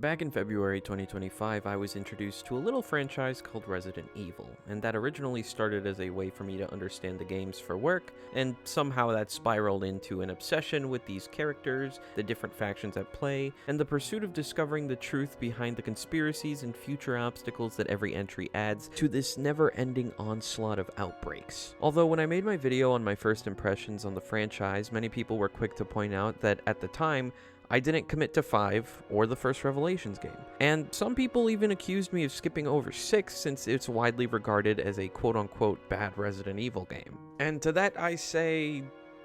Back in February 2025, I was introduced to a little franchise called Resident Evil, and that originally started as a way for me to understand the games for work, and somehow that spiraled into an obsession with these characters, the different factions at play, and the pursuit of discovering the truth behind the conspiracies and future obstacles that every entry adds to this never-ending onslaught of outbreaks. Although when I made my video on my first impressions on the franchise, many people were quick to point out that at the time, I didn't commit to 5 or the first Revelations game, and some people even accused me of skipping over 6 since it's widely regarded as a quote-unquote bad Resident Evil game. And to that I say,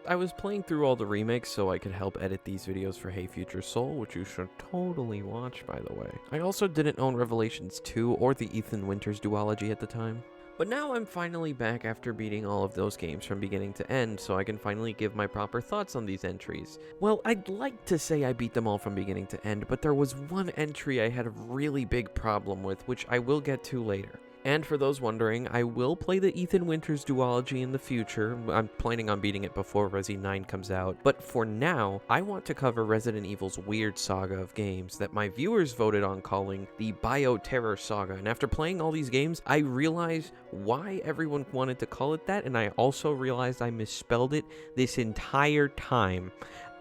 I was playing through all the remakes so I could help edit these videos for Hey Future Soul, which you should totally watch by the way. I also didn't own Revelations 2 or the Ethan Winters duology at the time. But now I'm finally back after beating all of those games from beginning to end, so I can finally give my proper thoughts on these entries. Well, I'd like to say I beat them all from beginning to end, but there was one entry I had a really big problem with, which I will get to later. And for those wondering, I will play the Ethan Winters duology in the future. I'm planning on beating it before Resi 9 comes out. But for now, I want to cover Resident Evil's weird saga of games that my viewers voted on calling the BioTerror Saga. And after playing all these games, I realized why everyone wanted to call it that, and I also realized I misspelled it this entire time.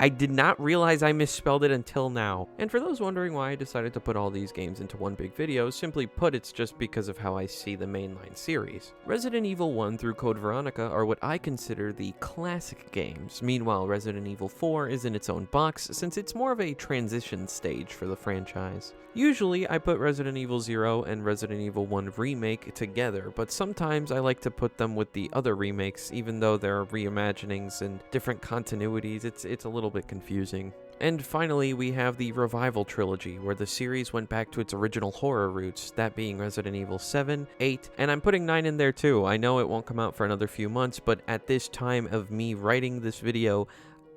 I did not realize I misspelled it until now. And for those wondering why I decided to put all these games into one big video, simply put, it's just because of how I see the mainline series. Resident Evil 1 through Code Veronica are what I consider the classic games. Meanwhile, Resident Evil 4 is in its own box since it's more of a transition stage for the franchise. Usually, I put Resident Evil 0 and Resident Evil 1 Remake together, but sometimes I like to put them with the other remakes, even though there are reimaginings and different continuities. It's a little bit confusing. And finally, we have the Revival trilogy, where the series went back to its original horror roots, that being Resident Evil 7, 8, and I'm putting 9 in there too. I know it won't come out for another few months, but at this time of me writing this video,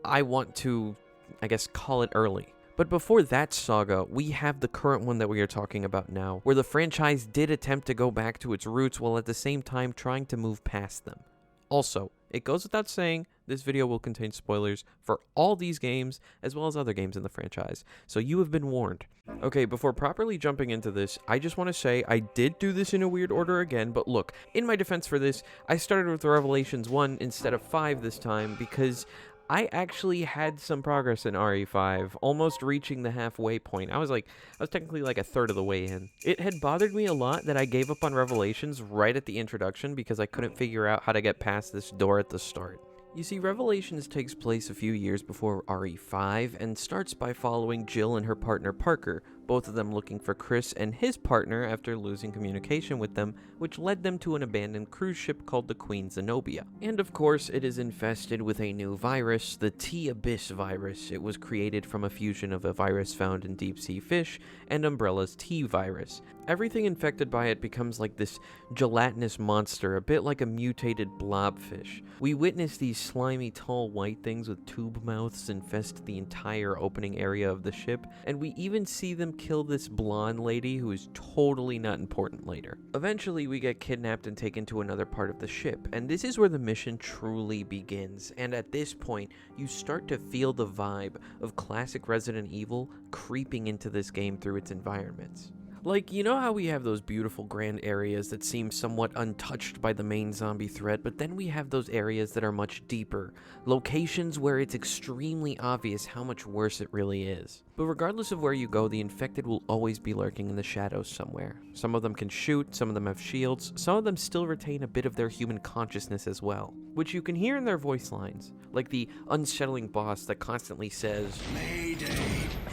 I want to, I guess, call it early. But before that saga, we have the current one that we are talking about now, where the franchise did attempt to go back to its roots while at the same time trying to move past them. Also, it goes without saying, this video will contain spoilers for all these games, as well as other games in the franchise, so you have been warned. Okay, before properly jumping into this, I just want to say I did do this in a weird order again, but look, in my defense for this, I started with Revelations 1 instead of 5 this time, because I actually had some progress in RE5, almost reaching the halfway point. I was technically like a third of the way in. It had bothered me a lot that I gave up on Revelations right at the introduction because I couldn't figure out how to get past this door at the start. You see, Revelations takes place a few years before RE5 and starts by following Jill and her partner Parker, both of them looking for Chris and his partner after losing communication with them, which led them to an abandoned cruise ship called the Queen Zenobia. And of course, it is infested with a new virus, the T-Abyss virus. It was created from a fusion of a virus found in deep-sea fish and Umbrella's T-virus. Everything infected by it becomes like this gelatinous monster, a bit like a mutated blobfish. We witness these slimy, tall white things with tube mouths infest the entire opening area of the ship, and we even see them kill this blonde lady who is totally not important later. Eventually, we get kidnapped and taken to another part of the ship, and this is where the mission truly begins, and at this point, you start to feel the vibe of classic Resident Evil creeping into this game through its environments. Like, you know how we have those beautiful grand areas that seem somewhat untouched by the main zombie threat, but then we have those areas that are much deeper, locations where it's extremely obvious how much worse it really is. But regardless of where you go, the infected will always be lurking in the shadows somewhere. Some of them can shoot, some of them have shields, some of them still retain a bit of their human consciousness as well, which you can hear in their voice lines, like the unsettling boss that constantly says, Mayday,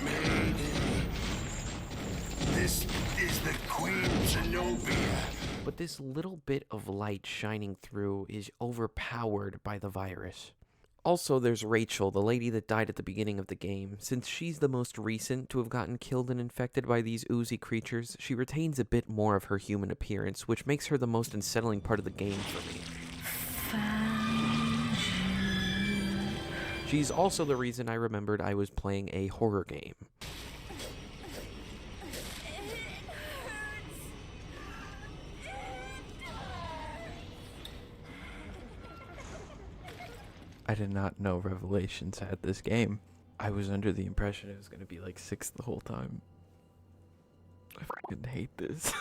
Mayday. This is the Queen Zenobia. But this little bit of light shining through is overpowered by the virus. Also, there's Rachel, the lady that died at the beginning of the game. Since she's the most recent to have gotten killed and infected by these oozy creatures, she retains a bit more of her human appearance, which makes her the most unsettling part of the game for me. She's also the reason I remembered I was playing a horror game. I did not know Revelations had this game. I was under the impression it was going to be like 6 the whole time. fucking hate this.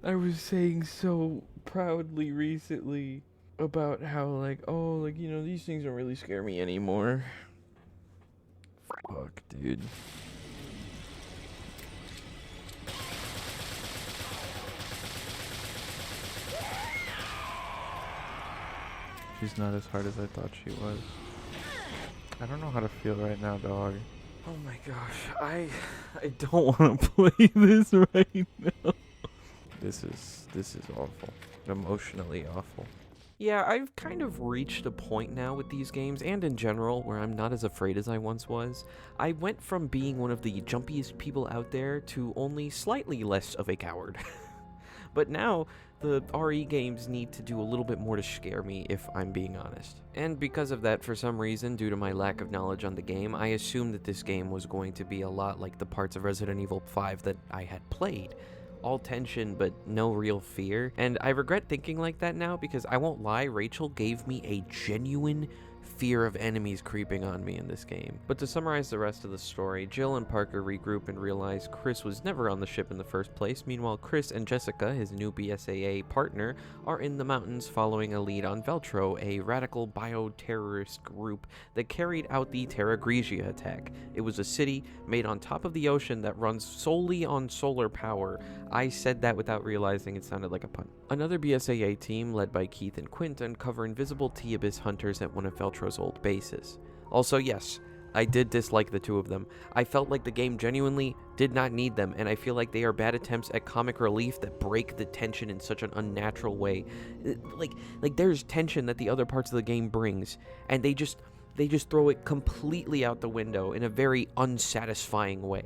I was saying so proudly recently about how, like, oh, like, you know, these things don't really scare me anymore. Fuck, dude. She's not as hard as I thought she was. I don't know how to feel right now, dog. Oh my gosh, I don't want to play this right now. This is awful. Emotionally awful. Yeah, I've kind of reached a point now with these games, and in general, where I'm not as afraid as I once was. I went from being one of the jumpiest people out there to only slightly less of a coward. But now, the RE games need to do a little bit more to scare me, if I'm being honest. And because of that, for some reason, due to my lack of knowledge on the game, I assumed that this game was going to be a lot like the parts of Resident Evil 5 that I had played. All tension, but no real fear. And I regret thinking like that now, because I won't lie, Rachel gave me a genuine fear of enemies creeping on me in this game. But to summarize the rest of the story, Jill and Parker regroup and realize Chris was never on the ship in the first place. Meanwhile, Chris and Jessica, his new BSAA partner, are in the mountains following a lead on Veltro, a radical bioterrorist group that carried out the Terra Grigia attack. It was a city made on top of the ocean that runs solely on solar power. I said that without realizing it sounded like a pun. Another BSAA team, led by Keith and Quint, uncover invisible T-Abyss hunters at one of Veltro's old bases. Also, yes, I did dislike the two of them. I felt like the game genuinely did not need them, and I feel like they are bad attempts at comic relief that break the tension in such an unnatural way. Like there's tension that the other parts of the game brings, and they just throw it completely out the window in a very unsatisfying way.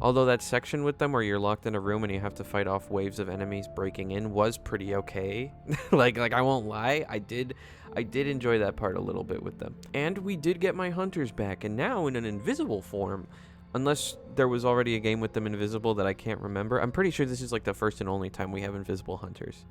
Although that section with them where you're locked in a room and you have to fight off waves of enemies breaking in was pretty okay. like I won't lie, I did enjoy that part a little bit with them. And we did get my hunters back, and now in an invisible form. Unless there was already a game with them invisible that I can't remember. I'm pretty sure this is like the first and only time we have invisible hunters.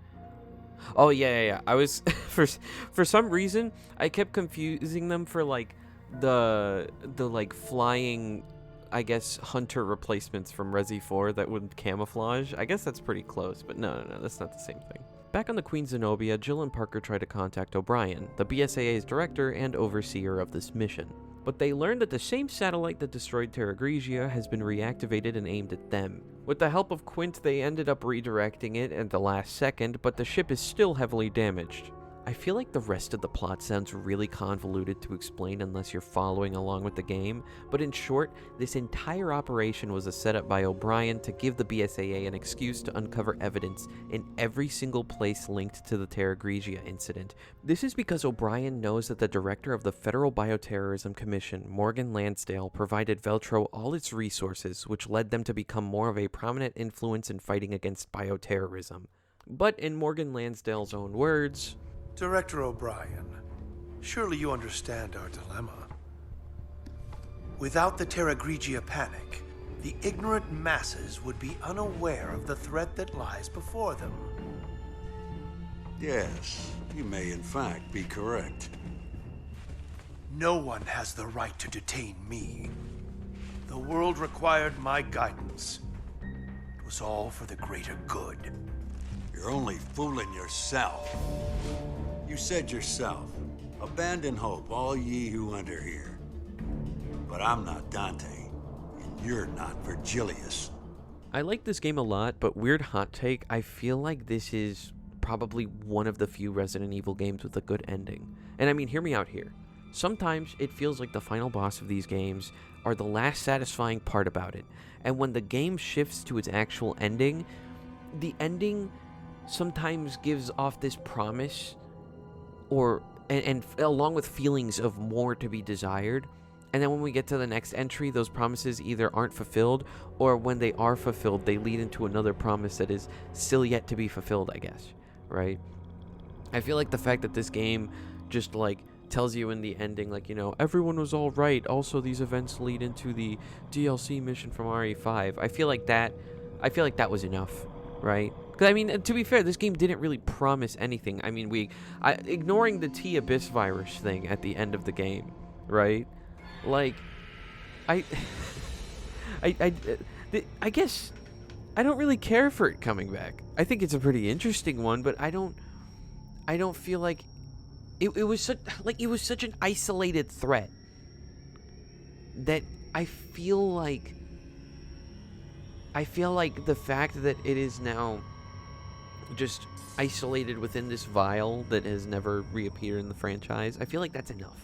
Oh yeah. I was for some reason I kept confusing them for like the like flying, I guess, hunter replacements from Resi 4 that would camouflage. I guess that's pretty close, but no, that's not the same thing. Back on the Queen Zenobia, Jill and Parker try to contact O'Brien, the BSAA's director and overseer of this mission. But they learn that the same satellite that destroyed Terra Grigia has been reactivated and aimed at them. With the help of Quint, they ended up redirecting it at the last second, but the ship is still heavily damaged. I feel like the rest of the plot sounds really convoluted to explain unless you're following along with the game, but in short, this entire operation was a setup by O'Brien to give the BSAA an excuse to uncover evidence in every single place linked to the Terra Grigia incident. This is because O'Brien knows that the director of the Federal Bioterrorism Commission, Morgan Lansdale, provided Veltro all its resources, which led them to become more of a prominent influence in fighting against bioterrorism. But in Morgan Lansdale's own words, Director O'Brien, surely you understand our dilemma. Without the Terra Grigia panic, the ignorant masses would be unaware of the threat that lies before them. Yes, you may in fact be correct. No one has the right to detain me. The world required my guidance. It was all for the greater good. You're only fooling yourself. You said yourself, abandon hope, all ye who enter here. But I'm not Dante, and you're not Virgilius. I like this game a lot, but weird hot take, I feel like this is probably one of the few Resident Evil games with a good ending. And I mean, hear me out here. Sometimes it feels like the final boss of these games are the last satisfying part about it. And when the game shifts to its actual ending, the ending sometimes gives off this promise and along with feelings of more to be desired, and then when we get to the next entry, those promises either aren't fulfilled, or when they are fulfilled, they lead into another promise that is still yet to be fulfilled, I guess, right? I feel like the fact that this game just like tells you in the ending, like, you know, everyone was all right, also these events lead into the DLC mission from RE5, I feel like that was enough, right? Because, I mean, to be fair, this game didn't really promise anything. I mean, ignoring the T-Abyss virus thing at the end of the game, right? Like, I guess I don't really care for it coming back. I think it's a pretty interesting one, but I don't feel like it was such an isolated threat that I feel like the fact that it is now just isolated within this vial that has never reappeared in the franchise, I feel like that's enough,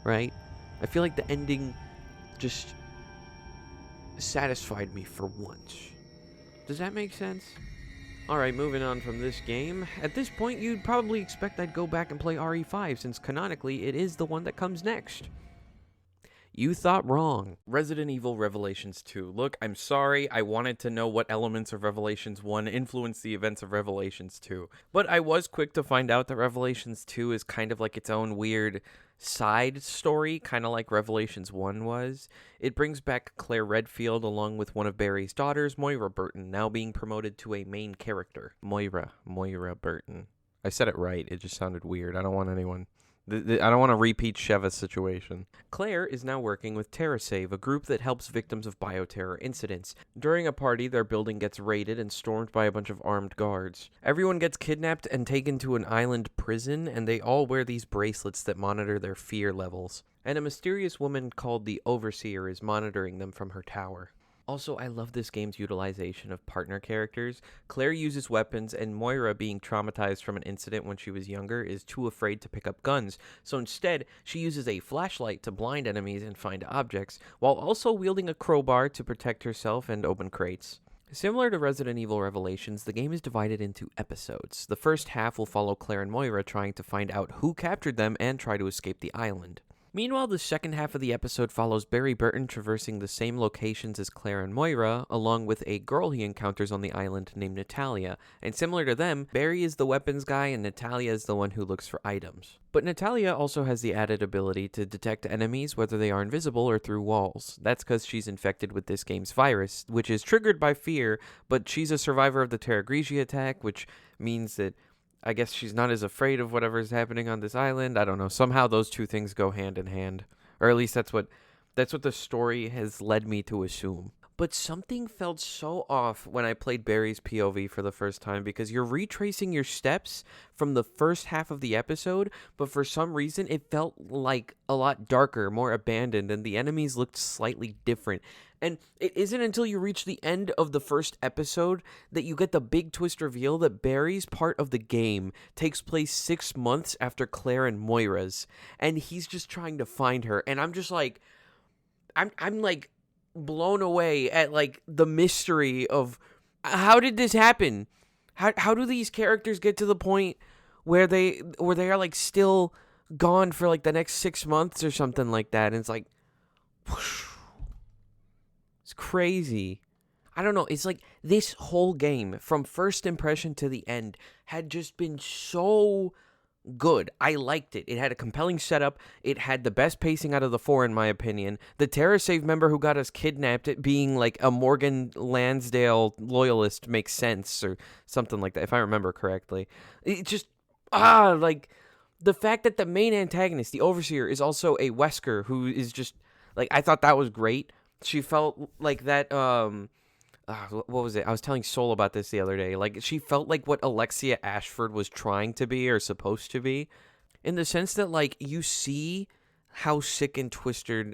right? I feel like the ending just satisfied me for once. Does that make sense? Alright, moving on from this game. At this point, you'd probably expect I'd go back and play RE5, since canonically, it is the one that comes next. You thought wrong. Resident Evil Revelations 2. Look, I'm sorry, I wanted to know what elements of Revelations 1 influenced the events of Revelations 2. But I was quick to find out that Revelations 2 is kind of like its own weird side story, kind of like Revelations 1 was. It brings back Claire Redfield along with one of Barry's daughters, Moira Burton, now being promoted to a main character. Moira Burton. I said it right, it just sounded weird. I don't want anyone... I don't want to repeat Sheva's situation. Claire is now working with TerraSave, a group that helps victims of BioTerror incidents. During a party, their building gets raided and stormed by a bunch of armed guards. Everyone gets kidnapped and taken to an island prison, and they all wear these bracelets that monitor their fear levels. And a mysterious woman called the Overseer is monitoring them from her tower. Also, I love this game's utilization of partner characters. Claire uses weapons, and Moira, being traumatized from an incident when she was younger, is too afraid to pick up guns. So instead, she uses a flashlight to blind enemies and find objects, while also wielding a crowbar to protect herself and open crates. Similar to Resident Evil Revelations, the game is divided into episodes. The first half will follow Claire and Moira trying to find out who captured them and try to escape the island. Meanwhile, the second half of the episode follows Barry Burton traversing the same locations as Claire and Moira, along with a girl he encounters on the island named Natalia. And similar to them, Barry is the weapons guy and Natalia is the one who looks for items. But Natalia also has the added ability to detect enemies whether they are invisible or through walls. That's because she's infected with this game's virus, which is triggered by fear, but she's a survivor of the Terra Grigia attack, which means that I guess she's not as afraid of whatever's happening on this island. I don't know. Somehow those two things go hand in hand. Or at least that's what the story has led me to assume. But something felt so off when I played Barry's POV for the first time, because you're retracing your steps from the first half of the episode, but for some reason it felt like a lot darker, more abandoned, and the enemies looked slightly different. And it isn't until you reach the end of the first episode that you get the big twist reveal that Barry's part of the game takes place 6 months after Claire and Moira's, and he's just trying to find her. And I'm just like, I'm like blown away at like the mystery of how did this happen? How do these characters get to the point where they are like still gone for like the next 6 months or something like that? And it's like, whoosh. It's crazy. I don't know. It's like this whole game, from first impression to the end, had just been so good. I liked it. It had a compelling setup. It had the best pacing out of the four, in my opinion. The TerraSave member who got us kidnapped, it being like a Morgan Lansdale loyalist, makes sense, or something like that, if I remember correctly. It just, like, the fact that the main antagonist, the Overseer, is also a Wesker, who is just, like, I thought that was great. She felt like that, what was it? I was telling Sol about this the other day. Like, she felt like what Alexia Ashford was trying to be or supposed to be, in the sense that, like, you see how sick and twisted,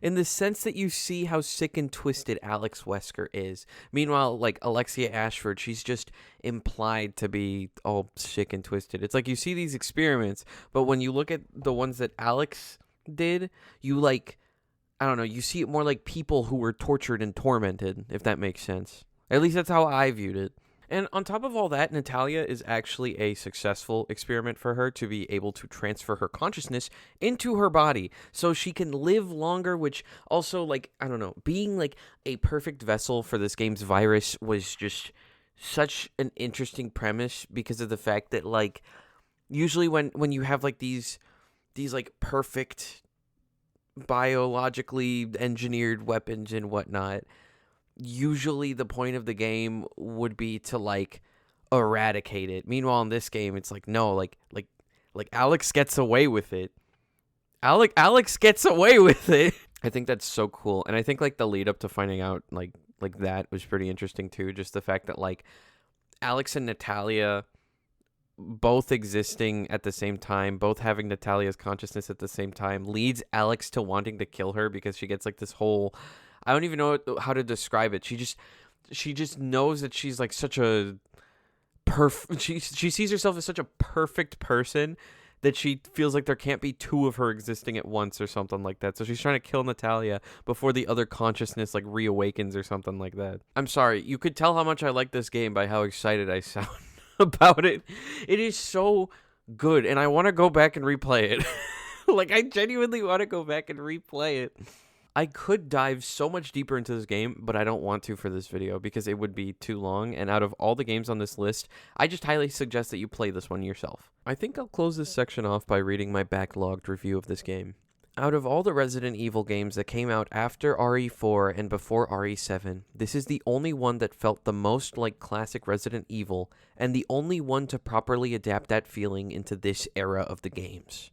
in the sense that you see how sick and twisted Alex Wesker is. Meanwhile, like, Alexia Ashford, she's just implied to be all sick and twisted. It's like you see these experiments, but when you look at the ones that Alex did, you, like, I don't know, you see it more like people who were tortured and tormented, if that makes sense. At least that's how I viewed it. And on top of all that, Natalia is actually a successful experiment for her to be able to transfer her consciousness into her body so she can live longer, which also, like, I don't know, being like a perfect vessel for this game's virus was just such an interesting premise, because of the fact that, like, usually when you have like these like perfect biologically engineered weapons and whatnot, usually the point of the game would be to like eradicate it. Meanwhile, in this game, it's like, no, like Alex gets away with it. Alex gets away with it. I think that's so cool. And I think like the lead up to finding out like like that was pretty interesting too. Just the fact that like Alex and Natalia both existing at the same time, both having Natalia's consciousness at the same time, leads Alex to wanting to kill her because she gets like this whole, I don't even know how to describe it. She just knows that she's like such a she sees herself as such a perfect person that she feels like there can't be two of her existing at once or something like that. So she's trying to kill Natalia before the other consciousness like reawakens or something like that. I'm sorry, you could tell how much I like this game by how excited I sound about it. It is so good, and I want to go back and replay it. Like, I genuinely want to go back and replay it. I could dive so much deeper into this game, but I don't want to for this video because it would be too long, and out of all the games on this list, I just highly suggest that you play this one yourself. I think I'll close this section off by reading my backlogged review of this game. Out of all the Resident Evil games that came out after RE4 and before RE7, this is the only one that felt the most like classic Resident Evil, and the only one to properly adapt that feeling into this era of the games.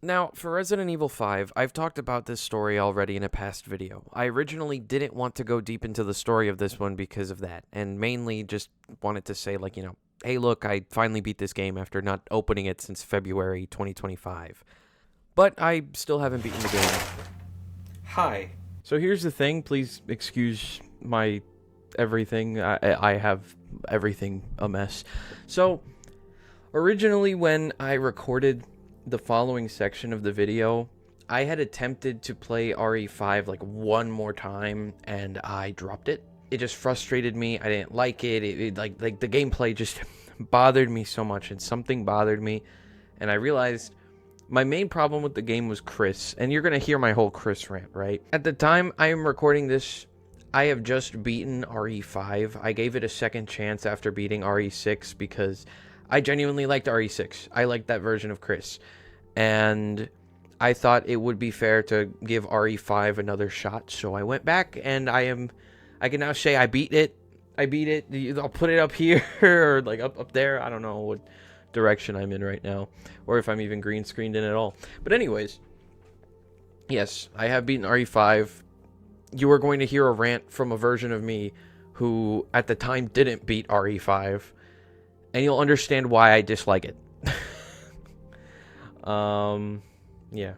Now, for Resident Evil 5, I've talked about this story already in a past video. I originally didn't want to go deep into the story of this one because of that, and mainly just wanted to say, like, you know, hey look, I finally beat this game after not opening it since February 2025. But I still haven't beaten the game. Hi. So here's the thing, please excuse my everything. I have everything a mess. So, originally when I recorded the following section of the video, I had attempted to play RE5 like one more time and I dropped it. It just frustrated me. I didn't like it. It like the gameplay just bothered me so much, and something bothered me, and I realized my main problem with the game was Chris, and you're gonna hear my whole Chris rant, right? At the time I am recording this, I have just beaten RE5. I gave it a second chance after beating RE6 because I genuinely liked RE6. I liked that version of Chris. And I thought it would be fair to give RE5 another shot. So I went back, and I can now say I beat it. I beat it. I'll put it up here or like up there. I don't know what direction I'm in right now, or if I'm even green screened in at all. But anyways, yes, I have beaten RE5. You are going to hear a rant from a version of me who at the time didn't beat RE5. And you'll understand why I dislike it. Yeah.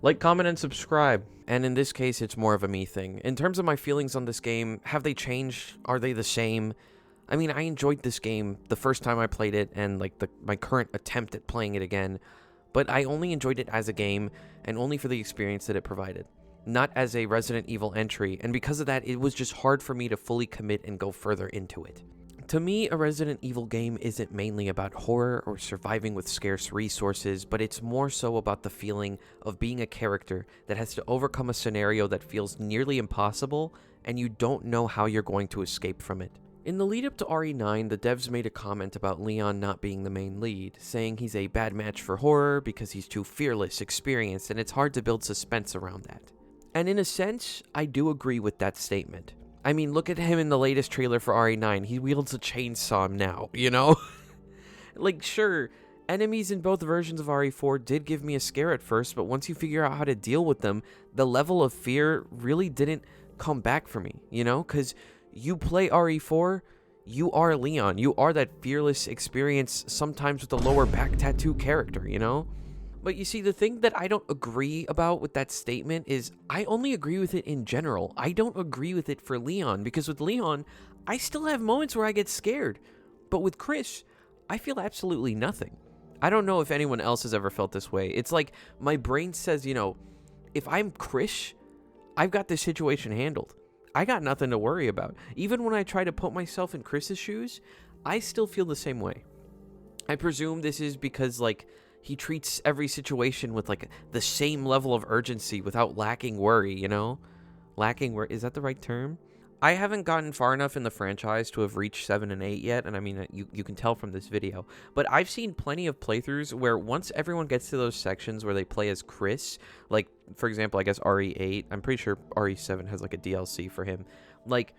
Like, comment, and subscribe. And in this case, it's more of a me thing. In terms of my feelings on this game, have they changed? Are they the same? I mean, I enjoyed this game the first time I played it, and like my current attempt at playing it again. But I only enjoyed it as a game, and only for the experience that it provided. Not as a Resident Evil entry, and because of that, it was just hard for me to fully commit and go further into it. To me, a Resident Evil game isn't mainly about horror or surviving with scarce resources, but it's more so about the feeling of being a character that has to overcome a scenario that feels nearly impossible, and you don't know how you're going to escape from it. In the lead up to RE9, the devs made a comment about Leon not being the main lead, saying he's a bad match for horror because he's too fearless, experienced, and it's hard to build suspense around that. And in a sense, I do agree with that statement. I mean, look at him in the latest trailer for RE9. He wields a chainsaw now, you know? Like, sure, enemies in both versions of RE4 did give me a scare at first, but once you figure out how to deal with them, the level of fear really didn't come back for me, you know? Because you play RE4, you are Leon. You are that fearless experience, sometimes with a lower back tattoo character, you know? But you see, the thing that I don't agree about with that statement is I only agree with it in general. I don't agree with it for Leon, because with Leon, I still have moments where I get scared. But with Chris, I feel absolutely nothing. I don't know if anyone else has ever felt this way. It's like my brain says, you know, if I'm Chris, I've got this situation handled. I got nothing to worry about. Even when I try to put myself in Chris's shoes, I still feel the same way. I presume this is because, like, he treats every situation with, like, the same level of urgency without lacking worry, you know? Lacking worry, is that the right term? I haven't gotten far enough in the franchise to have reached 7 and 8 yet, and I mean, you can tell from this video. But I've seen plenty of playthroughs where once everyone gets to those sections where they play as Chris, like, for example, I guess RE8, I'm pretty sure RE7 has, like, a DLC for him. Like,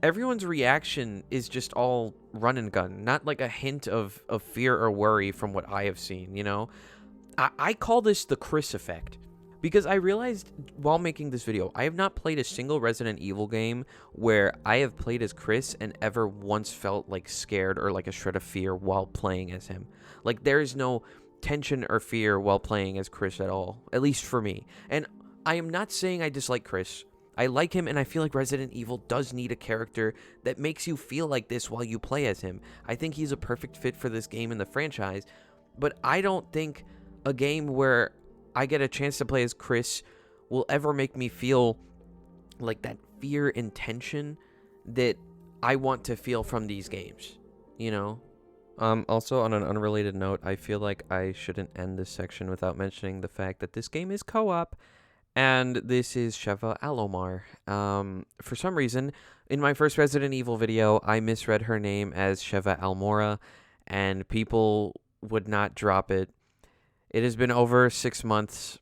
everyone's reaction is just all run and gun, not like a hint of fear or worry from what I have seen, you know? I call this the Chris effect. Because I realized while making this video, I have not played a single Resident Evil game where I have played as Chris and ever once felt like scared or like a shred of fear while playing as him. Like, there is no tension or fear while playing as Chris at all, at least for me. And I am not saying I dislike Chris. I like him, and I feel like Resident Evil does need a character that makes you feel like this while you play as him. I think he's a perfect fit for this game in the franchise, but I don't think a game where I get a chance to play as Chris will ever make me feel like that fear and tension that I want to feel from these games, you know? Also, on an unrelated note, I feel like I shouldn't end this section without mentioning the fact that this game is co-op, and this is Sheva Alomar. For some reason, in my first Resident Evil video, I misread her name as Sheva Almora, and people would not drop it. It has been over 6 months.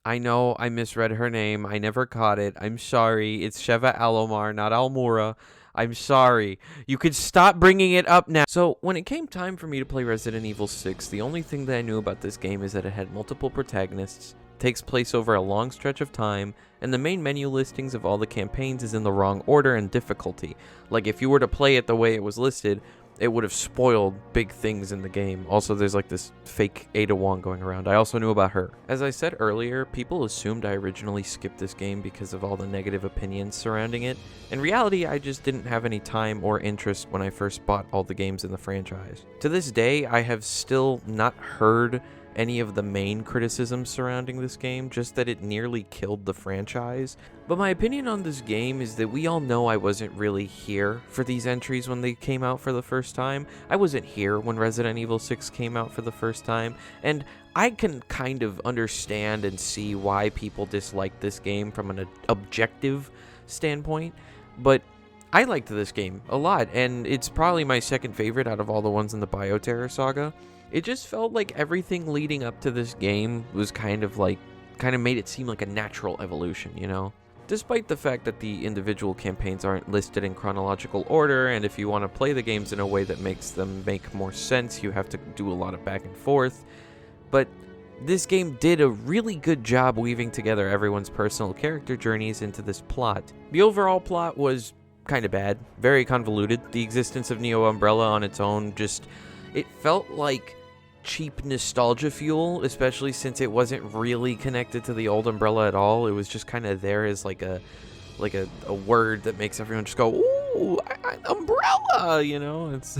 I know I misread her name. I never caught it. I'm sorry. It's Sheva Alomar, not Almora. I'm sorry. You could stop bringing it up now. So, when it came time for me to play Resident Evil 6, the only thing that I knew about this game is that it had multiple protagonists, takes place over a long stretch of time, and the main menu listings of all the campaigns is in the wrong order and difficulty. Like, if you were to play it the way it was listed, it would have spoiled big things in the game. Also, there's like this fake Ada Wong going around. I also knew about her. As I said earlier, people assumed I originally skipped this game because of all the negative opinions surrounding it. In reality, I just didn't have any time or interest when I first bought all the games in the franchise. To this day, I have still not heard any of the main criticisms surrounding this game, just that it nearly killed the franchise. But my opinion on this game is that we all know I wasn't really here for these entries when they came out for the first time. I wasn't here when Resident Evil 6 came out for the first time, and I can kind of understand and see why people dislike this game from an objective standpoint, but I liked this game a lot, and it's probably my second favorite out of all the ones in the BioTerror Saga. It just felt like everything leading up to this game was kind of made it seem like a natural evolution, you know? Despite the fact that the individual campaigns aren't listed in chronological order, and if you want to play the games in a way that makes them make more sense, you have to do a lot of back and forth. But this game did a really good job weaving together everyone's personal character journeys into this plot. The overall plot was kind of bad, very convoluted. The existence of Neo Umbrella on its own it felt like cheap nostalgia fuel, especially since it wasn't really connected to the old Umbrella at all. It was just kind of there as like a word that makes everyone just go, ooh, Umbrella, you know? It's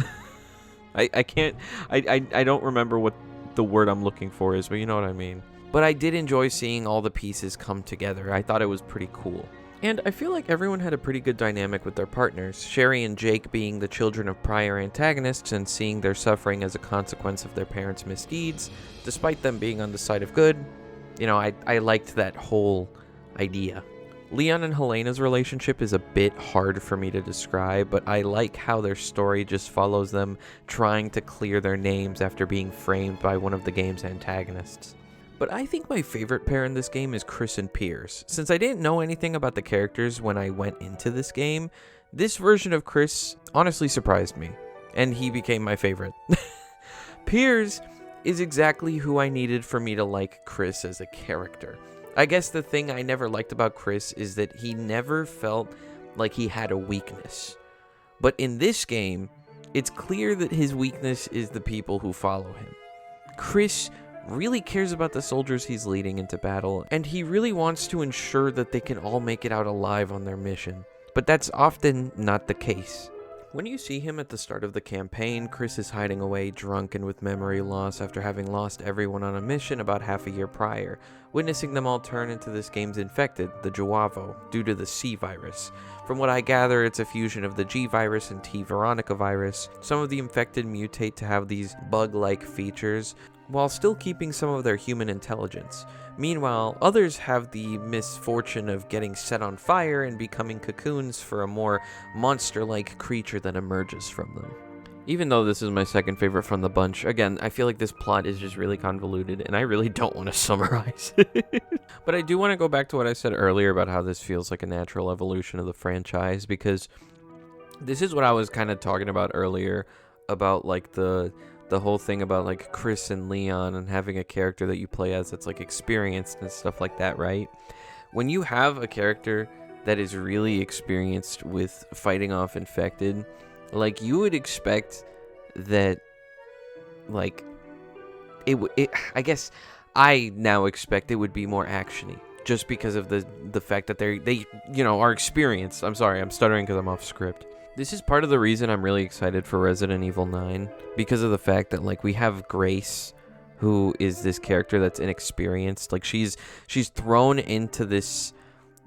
I don't remember what the word I'm looking for is, but you know what I mean. But I did enjoy seeing all the pieces come together. I thought it was pretty cool. And I feel like everyone had a pretty good dynamic with their partners, Sherry and Jake being the children of prior antagonists and seeing their suffering as a consequence of their parents' misdeeds, despite them being on the side of good. You know, I liked that whole idea. Leon and Helena's relationship is a bit hard for me to describe, but I like how their story just follows them trying to clear their names after being framed by one of the game's antagonists. But I think my favorite pair in this game is Chris and Piers. Since I didn't know anything about the characters when I went into this game, this version of Chris honestly surprised me, and he became my favorite. Piers is exactly who I needed for me to like Chris as a character. I guess the thing I never liked about Chris is that he never felt like he had a weakness. But in this game, it's clear that his weakness is the people who follow him. Chris really cares about the soldiers he's leading into battle, and he really wants to ensure that they can all make it out alive on their mission. But that's often not the case. When you see him at the start of the campaign, Chris is hiding away drunk and with memory loss after having lost everyone on a mission about half a year prior, witnessing them all turn into this game's infected, the Joavo, due to the C virus. From what I gather, it's a fusion of the G virus and T Veronica virus. Some of the infected mutate to have these bug-like features, while still keeping some of their human intelligence. Meanwhile, others have the misfortune of getting set on fire and becoming cocoons for a more monster-like creature that emerges from them. Even though this is my second favorite from the bunch, again, I feel like this plot is just really convoluted, and I really don't want to summarize it. But I do want to go back to what I said earlier about how this feels like a natural evolution of the franchise, because this is what I was kind of talking about earlier, about like the the whole thing about like Chris and Leon and having a character that you play as that's like experienced and stuff like that, right? When you have a character that is really experienced with fighting off infected, like you would expect that, like I guess I now expect it would be more actiony, just because of the fact that they are experienced. I'm sorry, I'm stuttering because I'm off script. This is part of the reason I'm really excited for Resident Evil 9, because of the fact that like we have Grace, who is this character that's inexperienced. Like she's thrown into this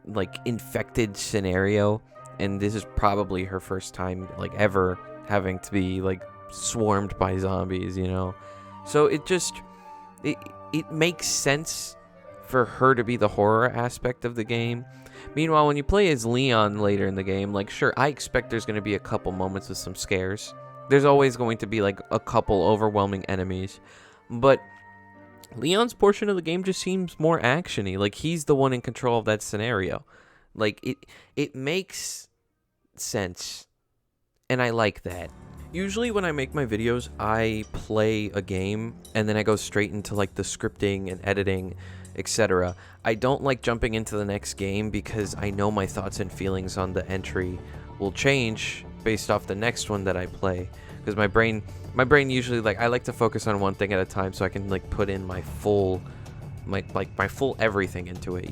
like infected scenario, and this is probably her first time like ever having to be like swarmed by zombies, So it makes sense for her to be the horror aspect of the game. Meanwhile, when you play as Leon later in the game, like, sure, I expect there's going to be a couple moments with some scares. There's always going to be, like, a couple overwhelming enemies. But Leon's portion of the game just seems more action-y. Like, he's the one in control of that scenario. Like, it makes sense. And I like that. Usually when I make my videos, I play a game, and then I go straight into, like, the scripting and editing, etc. I don't like jumping into the next game because I know my thoughts and feelings on the entry will change based off the next one that I play. Because my brain usually, like, I like to focus on one thing at a time so I can, like, put in my full, my full everything into it,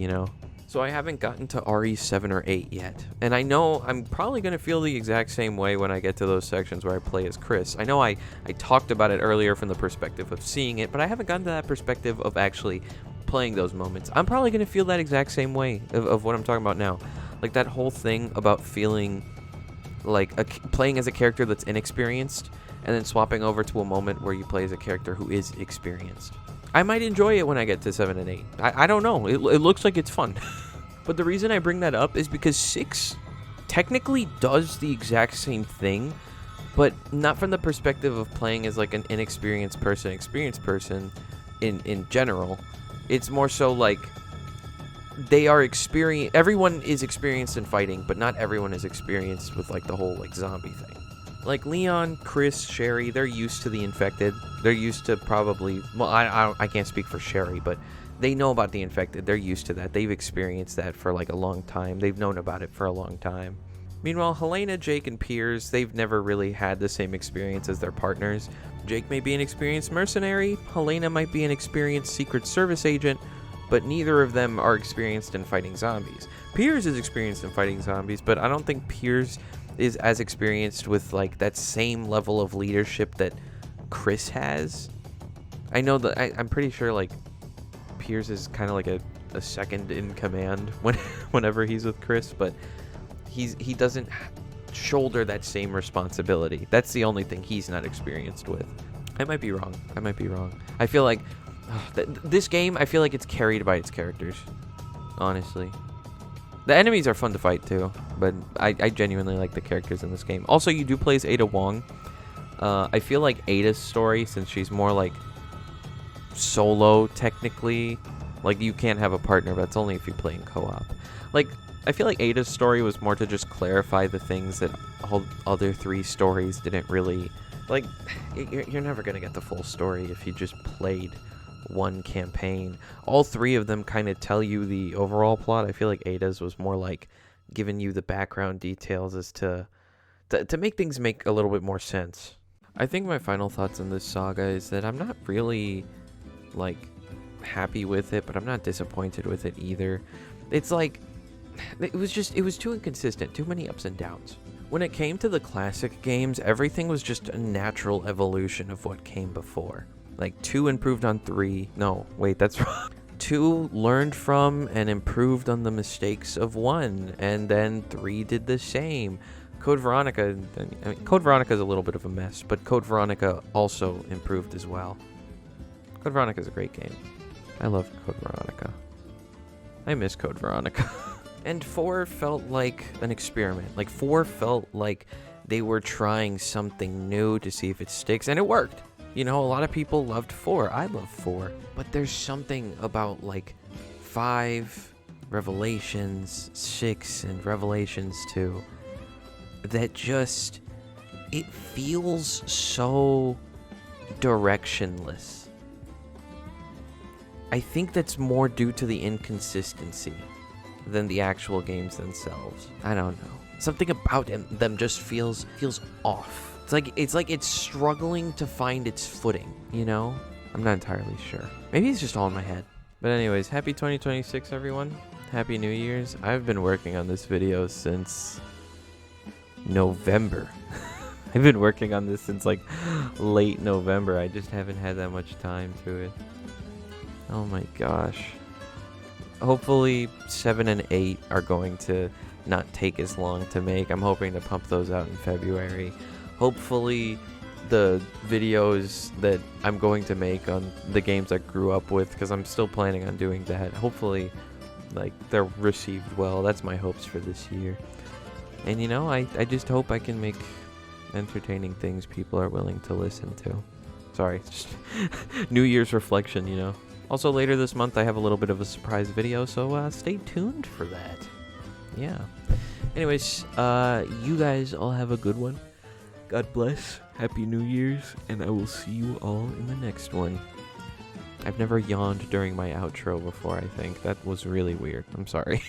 So I haven't gotten to RE7 or 8 yet, and I know I'm probably going to feel the exact same way when I get to those sections where I play as Chris. I know I talked about it earlier from the perspective of seeing it, but I haven't gotten to that perspective of actually playing those moments. I'm probably going to feel that exact same way of what I'm talking about now. Like that whole thing about feeling like playing as a character that's inexperienced and then swapping over to a moment where you play as a character who is experienced. I might enjoy it when I get to 7 and 8. I don't know. It looks like it's fun. But the reason I bring that up is because 6 technically does the exact same thing, but not from the perspective of playing as like an experienced person in general. It's more so like they are experienced. Everyone is experienced in fighting, but not everyone is experienced with like the whole like zombie thing. Like Leon, Chris, Sherry, they're used to the infected. They're used to probably, well, I can't speak for Sherry, but they know about the infected. They're used to that. They've experienced that for like a long time. They've known about it for a long time. Meanwhile, Helena, Jake, and Piers, they've never really had the same experience as their partners. Jake may be an experienced mercenary. Helena might be an experienced Secret Service agent, but neither of them are experienced in fighting zombies. Piers is experienced in fighting zombies, but I don't think Piers is as experienced with like that same level of leadership that Chris has. I know that I'm pretty sure like Piers is kind of like a second in command whenever he's with Chris, but he doesn't shoulder that same responsibility. That's the only thing he's not experienced with. I might be wrong. I feel like this game, I feel like it's carried by its characters, honestly. The enemies are fun to fight too, but I genuinely like the characters in this game. Also, you do play as Ada Wong. I feel like Ada's story, since she's more like solo technically, like you can't have a partner, but it's only if you play in co-op. Like, I feel like Ada's story was more to just clarify the things that all other 3 stories didn't really, like, you're never gonna get the full story if you just played one campaign. All 3 of them kind of tell you the overall plot. I feel like Ada's was more like giving you the background details as to make things make a little bit more sense. I think my final thoughts on this saga is that I'm not really like happy with it, but I'm not disappointed with it either. It's like it was too inconsistent, too many ups and downs. When it came to the classic games, everything was just a natural evolution of what came before. Like 2 improved on 3. No, wait, that's wrong. 2 learned from and improved on the mistakes of 1, and then 3 did the same. Code Veronica, I mean, Code Veronica is a little bit of a mess, but Code Veronica also improved as well. Code Veronica is a great game. I love Code Veronica. I miss Code Veronica. And 4 felt like an experiment. Like 4 felt like they were trying something new to see if it sticks, and it worked. You know, a lot of people loved 4. I love 4. But there's something about, like, 5, Revelations, 6, and Revelations 2 that just, it feels so directionless. I think that's more due to the inconsistency than the actual games themselves. I don't know. Something about them just feels off. It's like it's struggling to find its footing, you know? I'm not entirely sure. Maybe it's just all in my head. But anyways, happy 2026, everyone. Happy New Year's. I've been working on this video since November. I've been working on this since like late November. I just haven't had that much time to it. Oh my gosh. Hopefully 7 and 8 are going to not take as long to make. I'm hoping to pump those out in February. Hopefully the videos that I'm going to make on the games I grew up with, because I'm still planning on doing that, hopefully like they're received well. That's my hopes for this year. And you know, I just hope I can make entertaining things people are willing to listen to. Sorry, just New Year's reflection, you know. Also, later this month, I have a little bit of a surprise video, so stay tuned for that. Yeah. Anyways, you guys all have a good one. God bless. Happy New Year's, and I will see you all in the next one. I've never yawned during my outro before, I think. That was really weird. I'm sorry.